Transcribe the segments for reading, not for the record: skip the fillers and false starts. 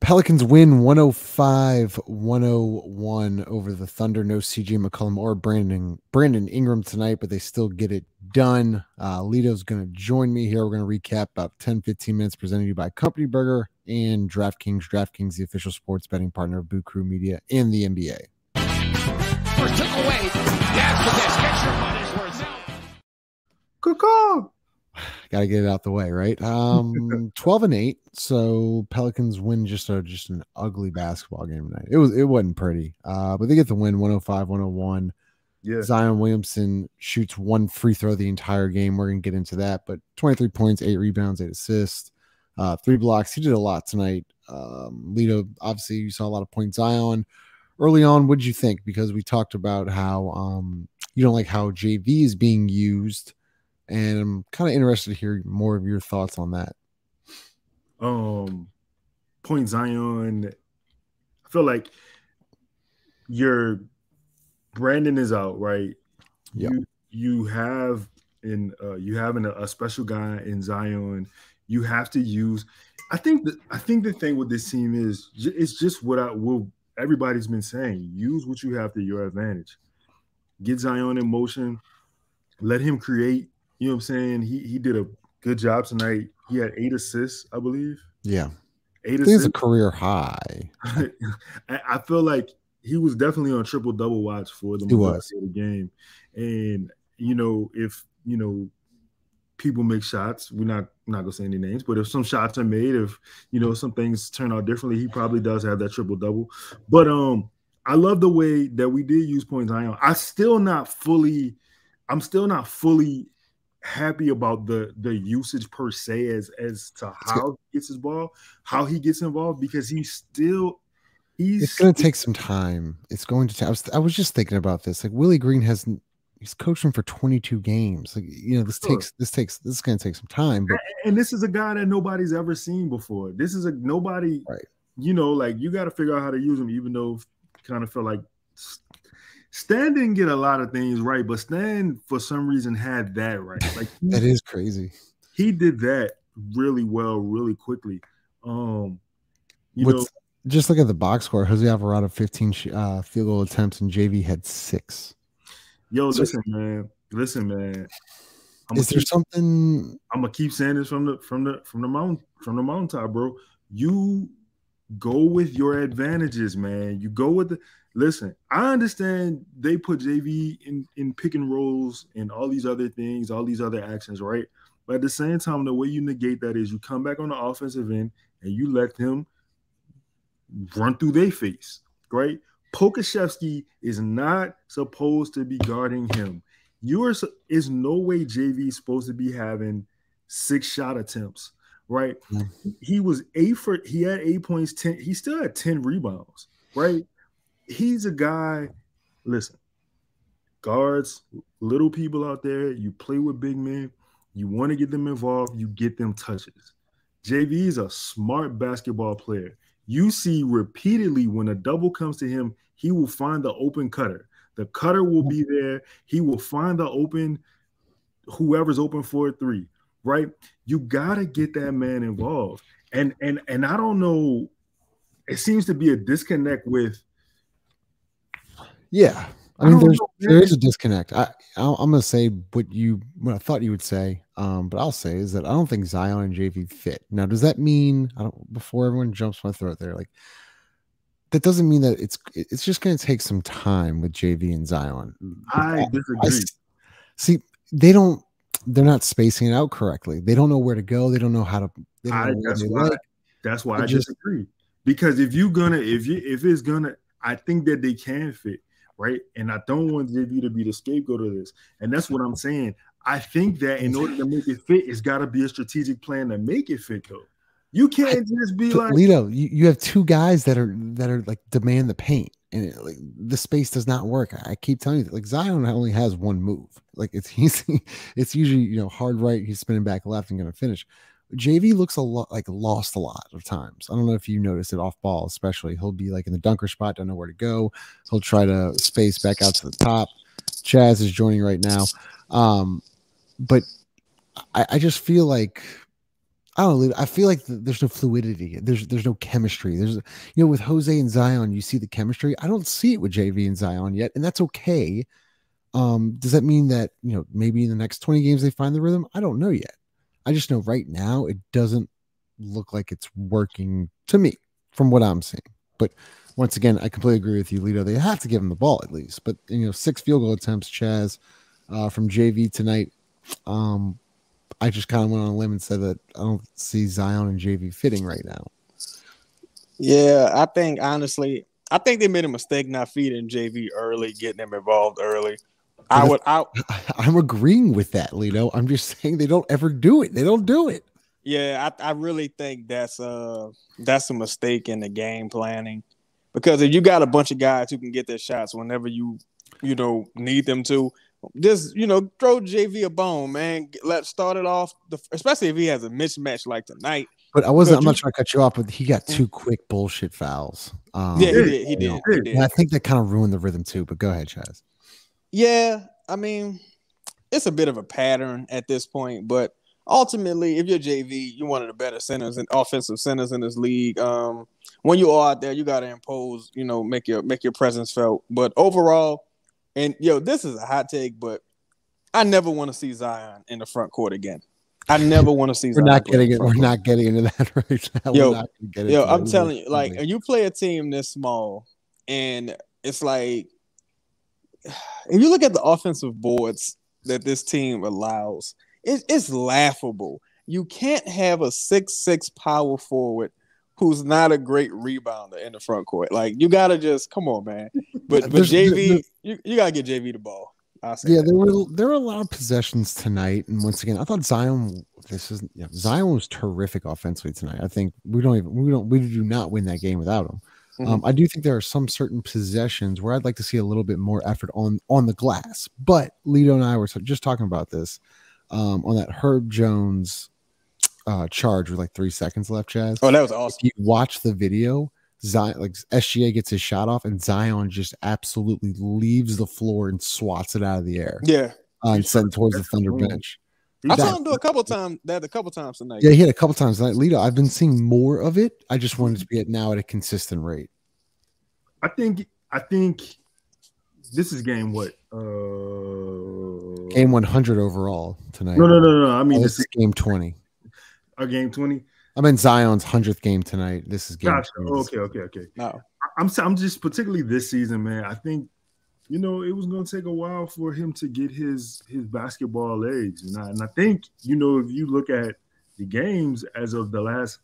Pelicans win 105-101 over the Thunder. No CJ McCollum or Brandon Ingram tonight, but they still get it done. Lito's going to join me here. We're going to recap about 10-15 minutes presented to you by Company Burger and DraftKings. DraftKings, the official sports betting partner of Boo Crew Media and the NBA. First took away. That's the best. Get your money's worth. Cuckoo. Got to get it out the way, right? 12-8. So Pelicans win just an ugly basketball game tonight. It wasn't pretty, but they get the win 105-101. Yeah. Zion Williamson shoots one free throw the entire game. We're gonna get into that, but 23 points, 8 rebounds, 8 assists, 3 blocks. He did a lot tonight. Lito, obviously, you saw a lot of points. Zion early on. What did you think? Because we talked about how you don't like how JV is being used. And I'm kind of interested to hear more of your thoughts on that. Point Zion, I feel like your Brandon is out, right? Yeah. You have a special guy in Zion. You have to use. I think the thing with this team is it's just what everybody's been saying. Use what you have to your advantage. Get Zion in motion. Let him create. You know what I'm saying? He did a good job tonight. He had 8 assists, I believe. Yeah. 8 assists. It's a career high. I feel like he was definitely on triple-double watch for the majority of the game. And, if, people make shots, we're not going to say any names, but if some shots are made, if, some things turn out differently, he probably does have that triple-double. But I love the way that we did use Point Zion. I'm still not fully happy about the usage per se as to how he gets his ball, how he gets involved, because it's going to take some time. It's going to I was just thinking about this. Like Willie Green he's coaching for 22 games. Like, this is going to take some time. But and this is a guy that nobody's ever seen before. This is nobody, right? Like you got to figure out how to use him, even though kind of felt like Stan didn't get a lot of things right, but Stan, for some reason, had that right. Like that is crazy. He did that really well, really quickly. Just look at the box score. Jose Alvarado 15 field goal attempts, and JV had 6. Yo, listen, man. Is there something? I'm gonna keep saying this from the mountaintop, bro. You go with your advantages, man. You go with the. Listen, I understand they put JV in pick and rolls and all these other things, all these other actions, right? But at the same time, the way you negate that is you come back on the offensive end and you let them run through their face, right? Pokashevsky is not supposed to be guarding him. Is no way JV is supposed to be having 6 shot attempts, right? Mm-hmm. He had 8 points, 10. He still had 10 rebounds, right? He's a guy, listen, guards, little people out there, you play with big men, you want to get them involved, you get them touches. JV is a smart basketball player. You see repeatedly when a double comes to him, he will find the open cutter. The cutter will be there. He will find whoever's open for a 3, right? You got to get that man involved. And I don't know, it seems to be a disconnect with. Yeah, I mean, there is a disconnect. I'm gonna say what I thought you would say, but I'll say is that I don't think Zion and JV fit. Now, does that mean before everyone jumps my throat there, like that doesn't mean that it's just gonna take some time with JV and Zion. I disagree. See, they're not spacing it out correctly. They don't know where to go. They don't know how to. That's why I disagree. Because if it's gonna, I think that they can fit. Right. And I don't want JV to be the scapegoat of this. And that's what I'm saying. I think that in order to make it fit, it's got to be a strategic plan to make it fit, though. You can't just be like Lito. You have 2 guys that are like demand the paint, and the space does not work. I keep telling you that. Like Zion only has one move. Like it's usually hard right. He's spinning back left and going to finish. JV looks a lot like lost a lot of times. I don't know if you noticed it off ball, especially. He'll be like in the dunker spot, don't know where to go. He'll try to space back out to the top. Chaz is joining right now. But I just feel like I don't know. I feel like there's no fluidity. There's no chemistry. With Jose and Zion, you see the chemistry. I don't see it with JV and Zion yet, and that's okay. Does that mean that maybe in the next 20 games they find the rhythm? I don't know yet. I just know right now it doesn't look like it's working to me from what I'm seeing. But once again, I completely agree with you, Lito. They have to give him the ball at least. But 6 field goal attempts, Chaz, from JV tonight. I just kind of went on a limb and said that I don't see Zion and JV fitting right now. Yeah, I think honestly, they made a mistake not feeding JV early, getting him involved early. I'm agreeing with that, Lito. I'm just saying they don't ever do it. They don't do it. Yeah, I really think that's a mistake in the game planning, because if you got a bunch of guys who can get their shots whenever you need them to, just throw JV a bone, man. Let's start it off, especially if he has a mismatch like tonight. But I'm not trying to cut you off, but he got 2 quick bullshit fouls. He did. I think that kind of ruined the rhythm too. But go ahead, Chaz. Yeah, I mean, it's a bit of a pattern at this point, but ultimately, if you're JV, you're one of the better centers and offensive centers in this league. When you are out there, you got to impose, make your presence felt. But overall, and this is a hot take, but I never want to see Zion in the front court again. I never want to see Zion. We're not getting into that right now. I'm telling you, like, you play a team this small, and it's like, if you look at the offensive boards that this team allows, it's laughable. You can't have a 6'6" power forward who's not a great rebounder in the front court. Like, you gotta just come on, man. But JV, you gotta get JV the ball. There were a lot of possessions tonight, and once again, I thought Zion was terrific offensively tonight. I think we do not win that game without him. I do think there are some certain possessions where I'd like to see a little bit more effort on the glass. But Lito and I were just talking about this on that Herb Jones charge with like 3 seconds left, Chaz. Oh, that was awesome. If you watch the video, Zion, like SGA gets his shot off, and Zion just absolutely leaves the floor and swats it out of the air. Yeah, and sent towards the Thunder bench. I saw him do a couple times tonight. Yeah, he had a couple times tonight. Lito, I've been seeing more of it. I just wanted to be now at a consistent rate. I think this is game what? Game 100 overall tonight. No. I mean, this is game 20. Game 20. I'm in Zion's 100th game tonight. This is game. Gotcha. Okay. No, I'm just particularly this season, man. I think it was going to take a while for him to get his basketball legs, and I think if you look at the games as of the last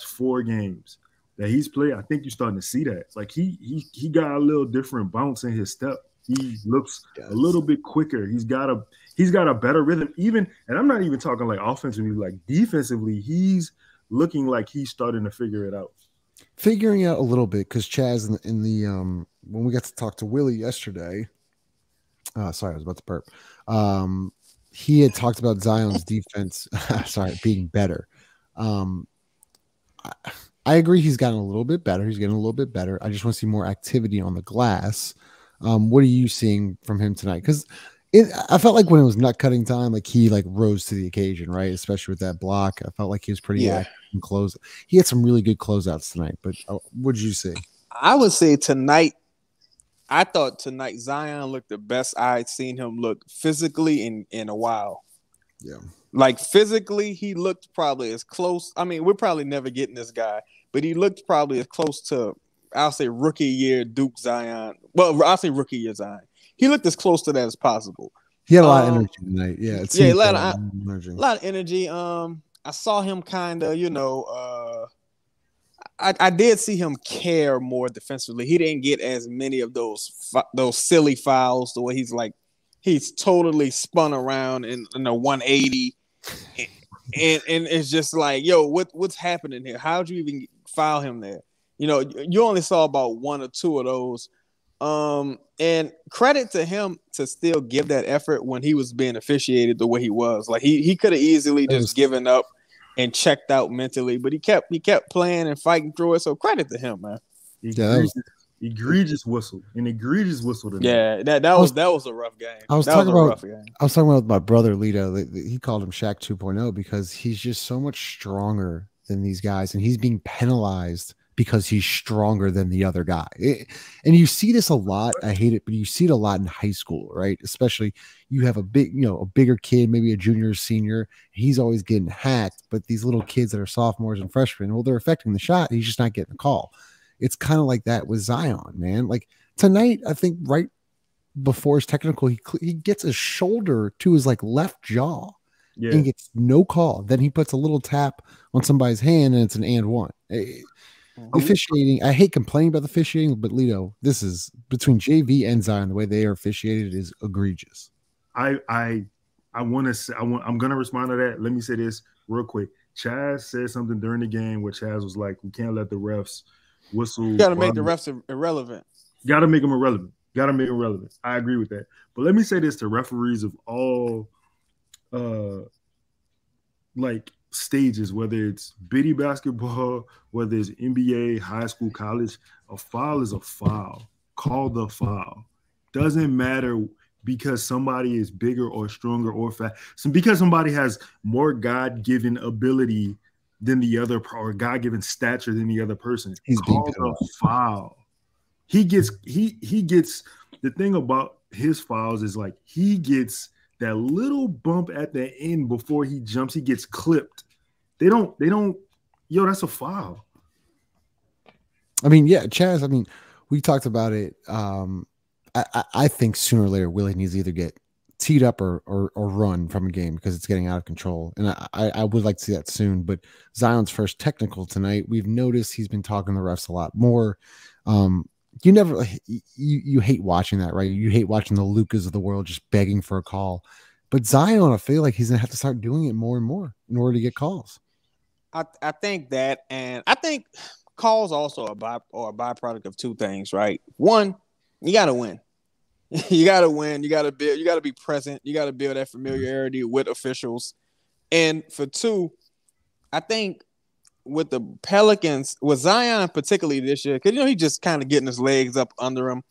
4 games that he's played, I think you're starting to see that. Like he got a little different bounce in his step. He looks a little bit quicker. He's got a better rhythm. And I'm not even talking like offensively, like defensively, he's looking like he's starting to figure it out. Figuring out a little bit, because Chaz in the when we got to talk to Willie yesterday, sorry, I was about to burp. He had talked about Zion's defense, being better. I agree he's gotten a little bit better. He's getting a little bit better. I just want to see more activity on the glass. What are you seeing from him tonight? Because I felt like when it was nut cutting time, like he rose to the occasion, right? Especially with that block. I felt like he was pretty active in close. He had some really good closeouts tonight. But what did you see? I would say tonight, I thought tonight Zion looked the best I'd seen him look physically in a while. Yeah. Like physically, he looked probably as close. I mean, we're probably never getting this guy, but he looked probably as close to, I'll say, rookie year Duke Zion. Well, I'll say rookie year Zion. He looked as close to that as possible. He had a lot of energy tonight. Yeah, a lot of energy. I saw him kind of, I did see him care more defensively. He didn't get as many of those silly fouls the way he's totally spun around in a 180. And it's just like, yo, what's happening here? How'd you even foul him there? You only saw about 1 or 2 of those. And credit to him to still give that effort when he was being officiated the way he was. Like he could have easily just given up and checked out mentally, but he kept playing and fighting through it. So credit to him, man. Yeah, Egregious whistle. An egregious whistle tonight. Yeah, that was a rough game. I was talking about with my brother Lito. He called him Shaq 2.0 because he's just so much stronger than these guys, and he's being penalized because he's stronger than the other guy. And you see this a lot. I hate it, but you see it a lot in high school, right? Especially you have a bigger kid, maybe a junior or senior. He's always getting hacked, but these little kids that are sophomores and freshmen, well, they're affecting the shot. He's just not getting a call. It's kind of like that with Zion, man. Like tonight, I think right before his technical, he gets his shoulder to his like left jaw and gets no call. Then he puts a little tap on somebody's hand and it's an and one. Officiating, I hate complaining about the officiating, but Lito, this is between JV and Zion, the way they are officiated is egregious. I'm gonna respond to that. Let me say this real quick. Chaz said something during the game where Chaz was like, we can't let the refs whistle. You gotta make the refs irrelevant. Gotta make them irrelevant. I agree with that. But let me say this to referees of all like stages, whether it's bitty basketball, whether it's NBA, high school, college, a foul is a foul. Call the foul. Doesn't matter because somebody is bigger or stronger or fast. So because somebody has more God-given ability than the other, or God-given stature than the other person. He's call the foul. He gets the thing about his fouls is like he gets that little bump at the end before he jumps, he gets clipped. They don't, that's a foul. I mean, yeah, Chaz, I mean, we talked about it. I think sooner or later, Willie needs to either get teed up or run from a game because it's getting out of control. And I would like to see that soon. But Zion's first technical tonight, we've noticed he's been talking to the refs a lot more. You hate watching that, right? You hate watching the Lucas of the world just begging for a call. But Zion, I feel like he's gonna have to start doing it more and more in order to get calls. I think that, and I think calls also are a byproduct of two things, right? One, you gotta win. You gotta win. You gotta build. You gotta be present. You gotta build that familiarity with officials. And for two, I think with the Pelicans, with Zion particularly this year, because he's just kind of getting his legs up under him.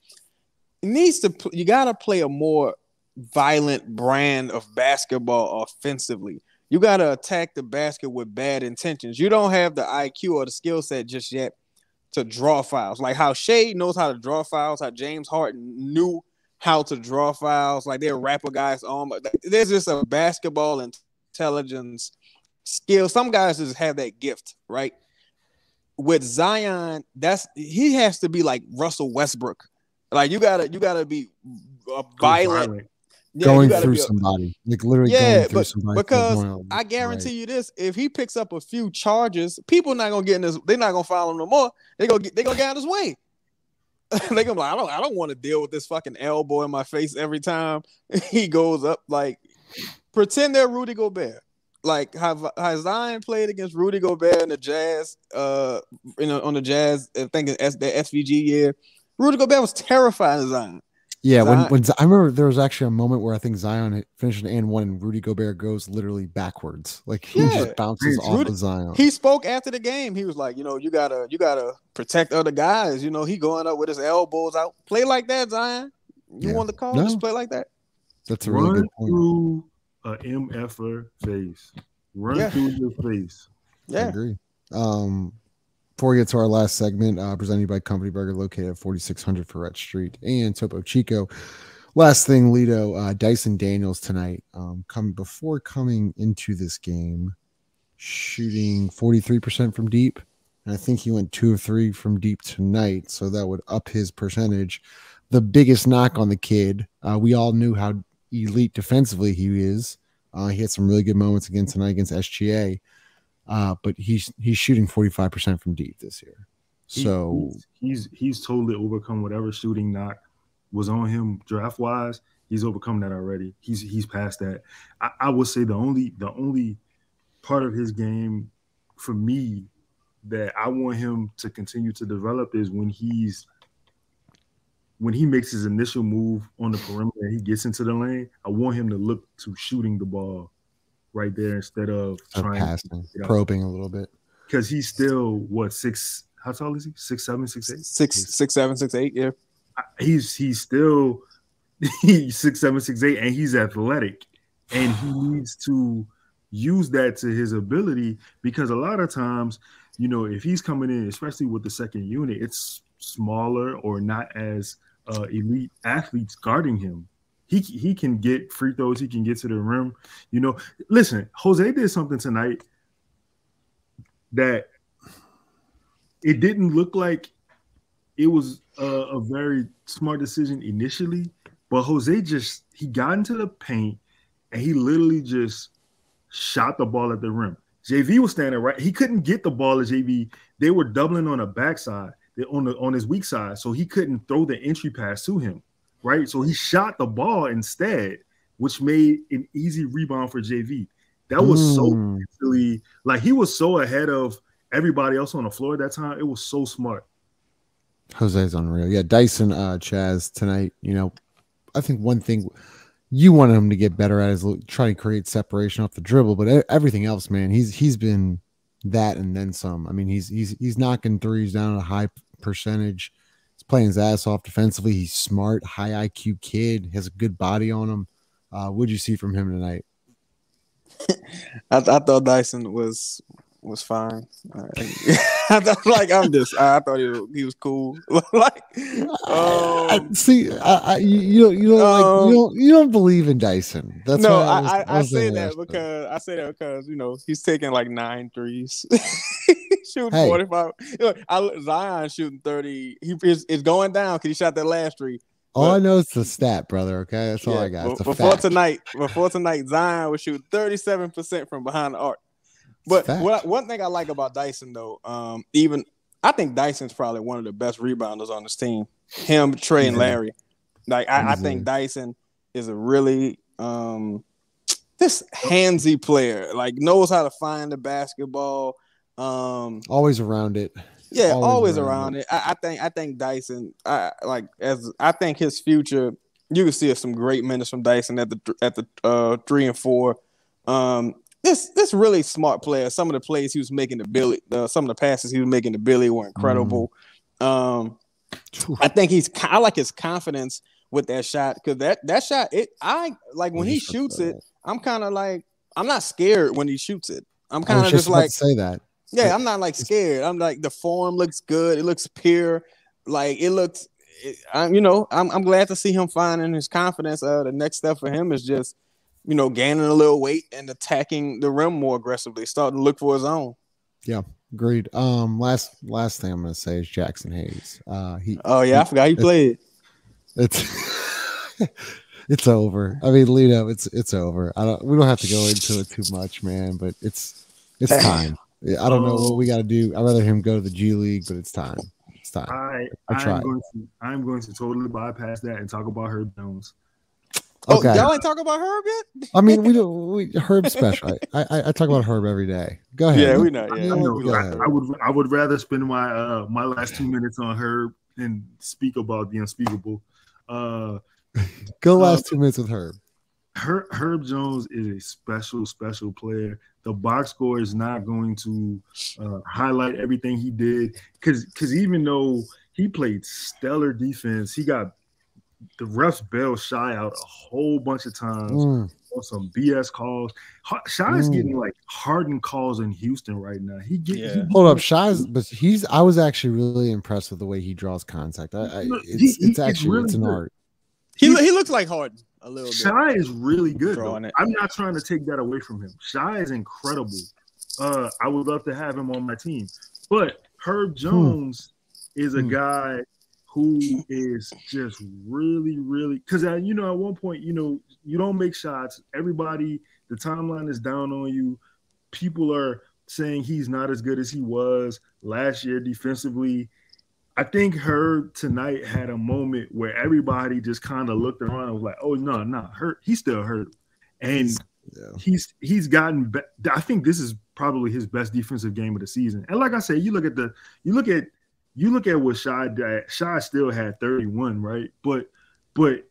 You gotta play a more violent brand of basketball offensively. You gotta attack the basket with bad intentions. You don't have the IQ or the skill set just yet to draw fouls. Like how Shea knows how to draw fouls, how James Harden knew how to draw fouls. Like they'll wrap a guy's arm. There's just a basketball intelligence skill. Some guys just have that gift, right? With Zion, he has to be like Russell Westbrook. Like you gotta be violent. Yeah, going through somebody, like literally going through somebody. Because I guarantee you this: if he picks up a few charges, people not gonna get in this. They're not gonna follow him no more. They gonna get out of his way. They gonna be like, I don't want to deal with this fucking elbow in my face every time he goes up. Like, pretend they're Rudy Gobert. Like how Zion played against Rudy Gobert in the Jazz, on the Jazz, I think the SVG year. Rudy Gobert was terrified of Zion. Yeah, when I remember there was actually a moment where I think Zion finished an and one and Rudy Gobert goes literally backwards. Like he just bounces off of Zion. He spoke after the game. He was like, you gotta protect other guys. He going up with his elbows out. Play like that, Zion. You want the call? No. Just play like that. That's a really good point. Through a MFer face. Run through your face. Yeah. I agree. Before we get to our last segment, presented by Company Burger, located at 4600 Ferret Street and Topo Chico. Last thing, Lito, Dyson Daniels tonight, coming into this game, shooting 43% from deep. And I think he went 2 of 3 from deep tonight, so that would up his percentage. The biggest knock on the kid, we all knew how elite defensively he is. He had some really good moments again tonight against SGA. But he's shooting 45% from deep this year. So he's totally overcome whatever shooting knock was on him draft wise. He's overcome that already. He's past that. I would say the only part of his game for me that I want him to continue to develop is when he makes his initial move on the perimeter and he gets into the lane. I want him to look to shooting the ball right there instead of trying passing, probing a little bit. Because he's still 6 how tall is he? 6'7", 6'8"? 6'7", 6'8", yeah. He's still he's 6'7", 6'8", and he's athletic, and he needs to use that to his ability, because a lot of times, if he's coming in, especially with the second unit, it's smaller or not as elite athletes guarding him. He can get free throws. He can get to the rim. Listen, Jose did something tonight that it didn't look like it was a very smart decision initially, but Jose he got into the paint and he literally just shot the ball at the rim. JV was standing right. He couldn't get the ball at JV. They were doubling on the backside, on his weak side, so he couldn't throw the entry pass to him, right? So he shot the ball instead, which made an easy rebound for JV. That was so easily, like, he was so ahead of everybody else on the floor at that time. It was so smart. Jose's unreal. Yeah, Dyson, Chaz, tonight, I think one thing you want him to get better at is trying to create separation off the dribble, but everything else, man, he's been that and then some. I mean, he's knocking threes down at a high percentage. He's playing his ass off defensively. He's smart, high IQ kid, has a good body on him. What'd you see from him tonight? I thought Dyson was fine. I thought he was cool. Like, you don't believe in Dyson. That's no. I say that because he's taking like 9 threes, shooting 45. Zion shooting 30. He is going down because he shot that last three. All I know is the stat, brother. Okay, that's all I got. Before tonight, Zion was shooting 37% from behind the arc. But one thing I like about Dyson, though, I think Dyson's probably one of the best rebounders on this team. Him, Trey, and Larry. Like, I think Dyson is a really this handsy player. Like, knows how to find the basketball. Always around it. Yeah, always around it. I think Dyson. I think his future. You can see some great minutes from Dyson at the 3 and 4. This really smart player. Some of the plays he was making to Billy, some of the passes he was making to Billy were incredible. I think I like his confidence with that shot, because that shot, when he shoots it, I'm kind of like, I'm not scared when he shoots it. I'm kind of just like, say that. Yeah, I'm not like scared. I'm like, the form looks good. It looks pure. Like, it looks. I'm glad to see him finding his confidence. The next step for him is just, gaining a little weight and attacking the rim more aggressively, starting to look for his own. Yeah, agreed. Last thing I'm gonna say is Jackson Hayes. I forgot he played. It's over. I mean, Lito, it's over. We don't have to go into it too much, man. But it's time. I don't know what we got to do. I'd rather him go to the G League, but it's time. It's time. I'm going to totally bypass that and talk about Herb Jones. Okay. Y'all ain't talking about Herb yet? I mean, Herb's special. I talk about Herb every day. Go ahead. Yeah, we know. Yeah, I would rather spend my last 2 minutes on Herb than speak about the unspeakable. Go last 2 minutes with Herb. Herb Jones is a special player. The box score is not going to highlight everything he did, because even though he played stellar defense, he got the refs bailed Shy out a whole bunch of times on some BS calls. Shy is getting like hardened calls in Houston right now. Hold up, Shy's, but I was actually really impressed with the way he draws contact. It's an art. He looks like Harden a little bit. Shy is really good. I'm not trying to take that away from him. Shy is incredible. I would love to have him on my team. But Herb Jones is a guy who is just really, really, because at one point, you don't make shots. Everybody, the timeline is down on you. People are saying he's not as good as he was last year defensively. I think Herb tonight had a moment where everybody just kind of looked around and was like, "Oh no, he's still hurt," and he's gotten. I think this is probably his best defensive game of the season. And like I said, you look at what Shy did. Shy still had 31, right? But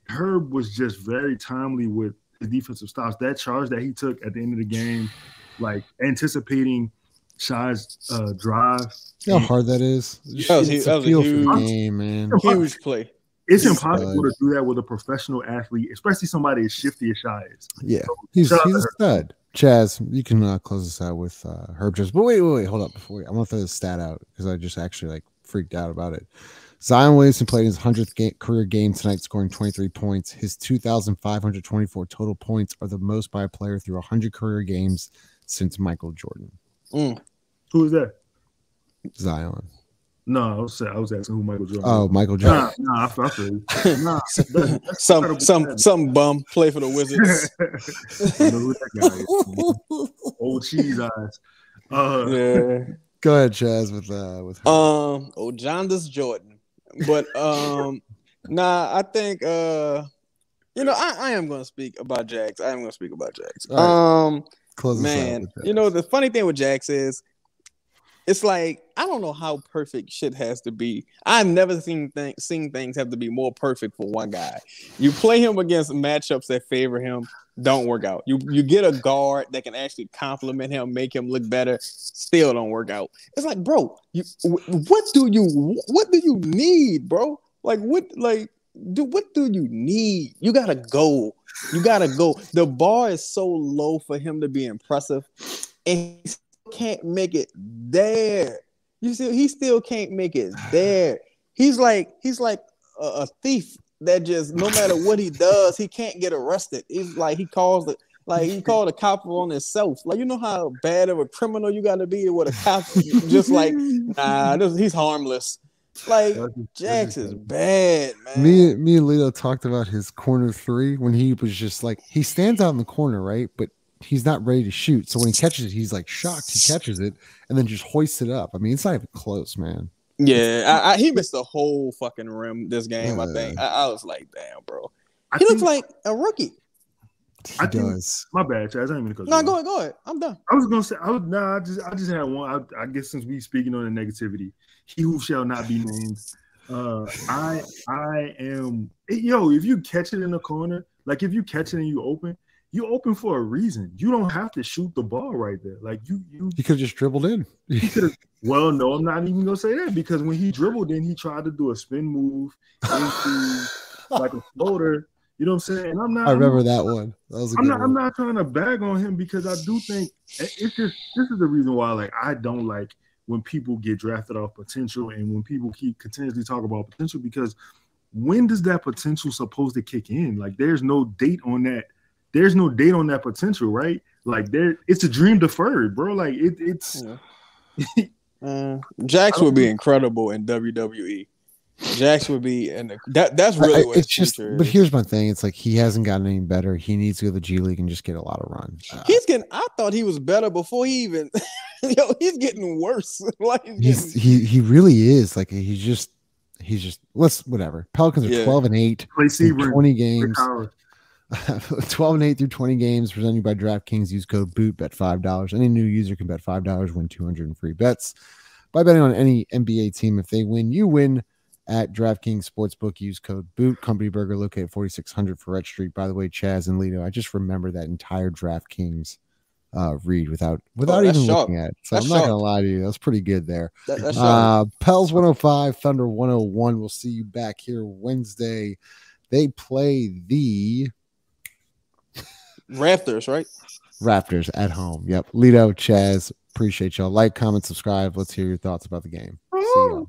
Herb was just very timely with his defensive stops. That charge that he took at the end of the game, like anticipating Shy's drive. You know how hard that is? It's a feel for the game, man. Huge play. It's impossible to do that with a professional athlete, especially somebody as shifty as Shy is. Yeah, so he's a stud. Chaz, you can close this out with Herb Jones. But wait, hold up. Before I'm going to throw this stat out because I just actually freaked out about it. Zion Williamson played his 100th career game tonight, scoring 23 points. His 2,524 total points are the most by a player through 100 career games since Michael Jordan. Who is that? Zion. No, I was asking who Michael Jordan. Oh, Michael Jordan. Nah, I feel some bum play for the Wizards. You know who that guy is? Old cheese eyes. Yeah. Go ahead, Chaz, with Jondas Jordan. But I think I am gonna speak about Jax. Right. Man, the funny thing with Jax is it's like I don't know how perfect shit has to be. I've never seen things have to be more perfect for one guy. You play him against matchups that favor him, don't work out. You get a guard that can actually compliment him, make him look better, still don't work out. It's like, bro, what do you need, bro? What do you need? You gotta go. The bar is so low for him to be impressive, and he can't make it there. He still can't make it there. He's like a thief that just no matter what he does, he can't get arrested. He's like he called a cop on himself. Like, you know how bad of a criminal you got to be with a cop just like, he's harmless. Like, Jax is bad, man. Me and Lito talked about his corner three when he was just like, he stands out in the corner, right? But he's not ready to shoot. So when he catches it, he's like shocked. He catches it and then just hoists it up. I mean, it's not even close, man. Yeah, he missed the whole fucking rim this game, I think. I was like, damn, bro. He looks like a rookie. He does. My bad, Chaz. I didn't mean to go ahead. I'm done. I was gonna say, I just had one. I guess since we speaking on the negativity, he who shall not be named. I am. If you catch it in the corner, like if you catch it and you open for a reason. You don't have to shoot the ball right there. Like you could have just dribbled in. He could have. Well, no, I'm not even gonna say that because when he dribbled in, he tried to do a spin move into like a floater. You know what I'm saying? And I remember that one. That was I'm not trying to bag on him because I do think it's just this is the reason why I don't like when people get drafted off potential and when people keep continuously talk about potential because when does that potential supposed to kick in? Like there's no date on that. There's no date on that potential, right? Like it's a dream deferred, bro. Like it's. Jax would be incredible in WWE. Jax would be, and that's really what it's just. But here's my thing: it's like he hasn't gotten any better. He needs to go to the G League and just get a lot of runs. I thought he was better before he even. He's getting worse. He really is. Like he's just. Whatever. Pelicans are 12-8 through 20 games. 12-8 through 20 games presented by DraftKings. Use code BOOT, bet $5. Any new user can bet $5, win 200 in free bets. By betting on any NBA team, if they win, you win at DraftKings Sportsbook. Use code BOOT. Company Burger located 4600 Ferret Street. By the way, Chaz and Lito, I just remember that entire DraftKings read without even looking at it. So I'm not going to lie to you. That's pretty good there. Pels 105, Thunder 101. We'll see you back here Wednesday. They play the Raptors, right? Raptors at home. Yep. Lito, Chaz, appreciate y'all. Like, comment, subscribe. Let's hear your thoughts about the game. See y'all.